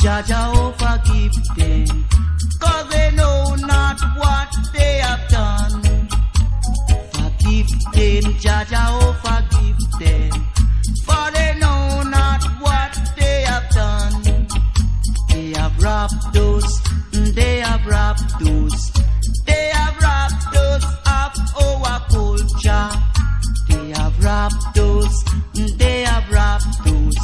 Jaja, oh forgive them, 'cause they know not what they have done. Forgive them, Jaja, oh forgive them, for they know not what they have done. They have robbed us, they have robbed us, they have robbed us of our culture. They have robbed us, they have robbed us,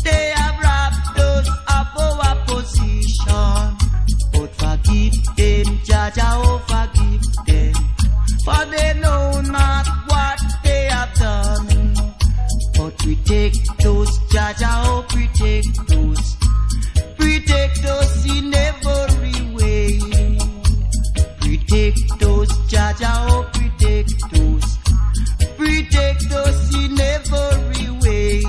they have robbed us of our position. But forgive them, Jaja, oh forgive them, for they know not what they have done. But protect those, Jaja, oh protect those, protect us in every way. Protect those, Jaja, oh protect those, protect us in every way.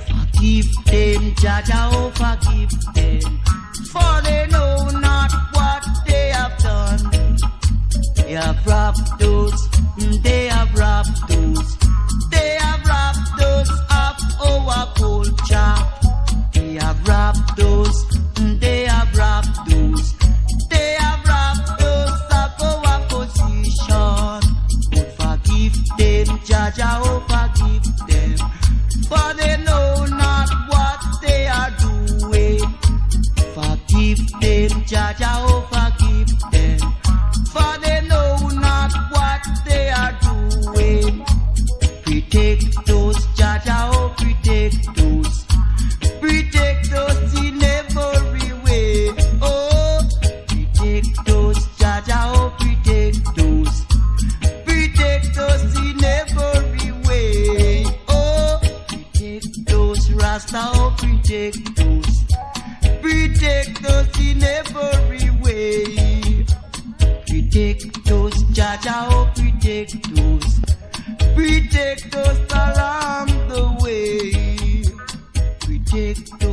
Forgive them, Jaja, oh forgive them, for they know not what they have done. They have robbed us, they have robbed us, they have robbed us of our culture. They have robbed us, they have robbed us, they have robbed us of our position. But forgive them, Jaja, oh forgive them, for they know not what they are doing. Forgive them, Jaja, oh forgive them, for they know not what they are doing. Protect those, Jaja, oh protect those, protect us in every way. Oh, protect those, Jaja, oh protect those, protect us in every way. Oh, protect those, Rasta, oh protect those, protect us in every way. Protect those, Jaja, oh protect those, protect us along the way. Protect